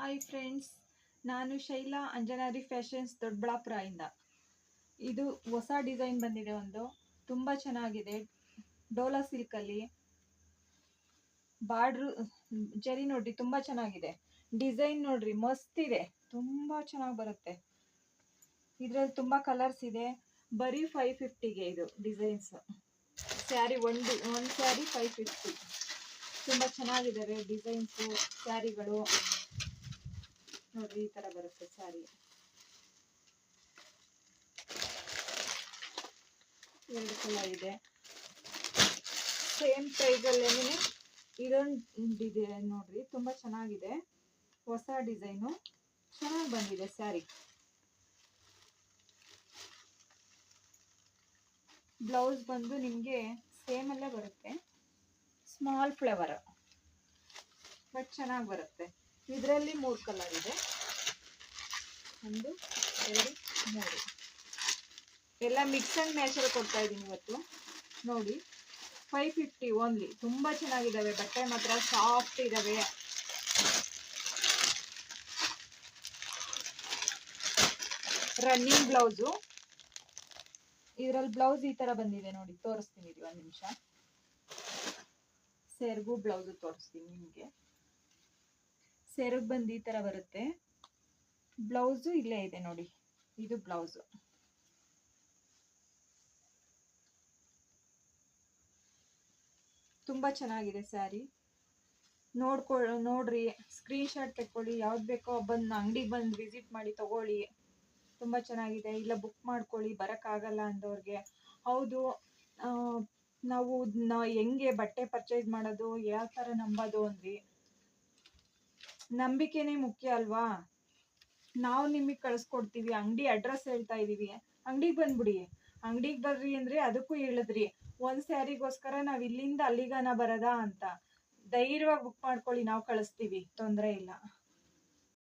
Hi friends, ನಾನು Shaila ಅಂಜನಾರಿ fashions ದೊಡ್ಡಬಳ್ಳಾಪುರದಿಂದ. ಇದು ಹೊಸ ಡಿಸೈನ್ ಬಂದಿದೆ, ಒಂದು ತುಂಬ ಚೆನ್ನಾಗಿದೆ. ಡೋಲಾ ಸಿಲ್ಕಲ್ಲಿ ಬಾರ್ಡ್ರು ಜರಿ ನೋಡ್ರಿ, ತುಂಬ ಚೆನ್ನಾಗಿದೆ. ಡಿಸೈನ್ ನೋಡ್ರಿ, ಮಸ್ತ್ ಇದೆ, ತುಂಬ ಚೆನ್ನಾಗಿ ಬರುತ್ತೆ. ಇದರಲ್ಲಿ ತುಂಬ ಕಲರ್ಸ್ ಇದೆ. ಬರೀ 550ಗೆ ಇದು ಡಿಸೈನ್ಸ್. ಸ್ಯಾರಿ ಒಂದು ಸ್ಯಾರಿ 550. ತುಂಬ ಚೆನ್ನಾಗಿದ್ದಾವೆ ಡಿಸೈನ್ಸು, ಸ್ಯಾರಿಗಳು ನೋಡ್ರಿ. ಈ ತರ ಬರುತ್ತೆ ಸ್ಯಾರಿ. ಎರಡು ಕಲರ್ ಇದೆ. ಸೇಮ್ ಪ್ರೈಸಲ್ಲೇ ಇದೊಂದು ನೋಡ್ರಿ, ತುಂಬ ಚೆನ್ನಾಗಿದೆ. ಹೊಸ ಡಿಸೈನು, ಚೆನ್ನಾಗಿ ಬಂದಿದೆ ಸ್ಯಾರಿ. ಬ್ಲೌಸ್ ಬಂದು ನಿಮಗೆ ಸೇಮ್ ಅಲ್ಲೇ ಬರುತ್ತೆ, ಸ್ಮಾಲ್ ಫ್ಲವರ್, ಬಟ್ ಚೆನ್ನಾಗಿ ಬರುತ್ತೆ. ಇದರಲ್ಲಿ 3 ಕಲರ್ ಇದೆ. 1 2 3 ಎಲ್ಲ ಮಿಕ್ಸ್ ಅಂಡ್ ಮ್ಯಾಚಲ್ಲಿ ಕೊಡ್ತಾ ಇದ್ದೀನಿ ಇವತ್ತು. ನೋಡಿ, 550 ಓನ್ಲಿ. ತುಂಬ ಚೆನ್ನಾಗಿದ್ದಾವೆ ಬಟ್ಟೆ, ಮಾತ್ರ ಸಾಫ್ಟ್ ಇದ್ದಾವೆ. Running blouse. ಇದರಲ್ಲಿ ಬ್ಲೌಸ್ ಈ ತರ ಬಂದಿದೆ ನೋಡಿ, ತೋರಿಸ್ತೀನಿ ರೀ, 1 ನಿಮಿಷ. ಸೆರಗು ಬ್ಲೌಸು ತೋರಿಸ್ತೀನಿ ನಿಮಗೆ. ಸೆರಗು ಬಂದು ಈ ತರ ಬರುತ್ತೆ. ಬ್ಲೌಸು ಇಲ್ಲೇ ಇದೆ ನೋಡಿ, ಇದು ಬ್ಲೌಸು. ತುಂಬಾ ಚೆನ್ನಾಗಿದೆ ಸ್ಯಾರಿ. ನೋಡ್ರಿ, ಸ್ಕ್ರೀನ್ ಶಾಟ್ ತೆಕ್ಕೊಳ್ಳಿ. ಯಾವ್ದು ಬೇಕೋ ಬಂದು ಅಂಗಡಿಗೆ ಬಂದು ವಿಸಿಟ್ ಮಾಡಿ ತಗೊಳ್ಳಿ. ತುಂಬಾ ಚೆನ್ನಾಗಿದೆ. ಇಲ್ಲ ಬುಕ್ ಮಾಡ್ಕೊಳ್ಳಿ, ಬರೋಕ್ಕಾಗಲ್ಲ ಅಂದವ್ರಿಗೆ. ಹೌದು, ನಾವು ಹೆಂಗೆ ಬಟ್ಟೆ ಪರ್ಚೇಸ್ ಮಾಡೋದು, ಯಾವ ಥರ ನಂಬೋದು ಅಂದ್ರಿ. ನಂಬಿಕೆನೇ ಮುಖ್ಯ ಅಲ್ವಾ. ನಾವು ನಿಮಗೆ ಕಳಿಸ್ಕೊಡ್ತೀವಿ. ಅಂಗಡಿ ಅಡ್ರೆಸ್ ಹೇಳ್ತಾ ಇದೀವಿ, ಅಂಗಡಿಗೆ ಬಂದ್ಬಿಡಿ. ಅಂಗಡಿಗೆ ಬರ್ರಿ ಅಂದ್ರೆ ಅದಕ್ಕೂ ಹೇಳಿದ್ರಿ, ಒಂದು ಸ್ಯಾರಿಗೋಸ್ಕರ ನಾವು ಇಲ್ಲಿಂದ ಅಲ್ಲಿಗನ ಬರೋದಾ ಅಂತ. ಧೈರ್ಯವಾಗಿ ಬುಕ್ ಮಾಡ್ಕೊಳ್ಳಿ, ನಾವು ಕಳಿಸ್ತೀವಿ, ತೊಂದರೆ ಇಲ್ಲ.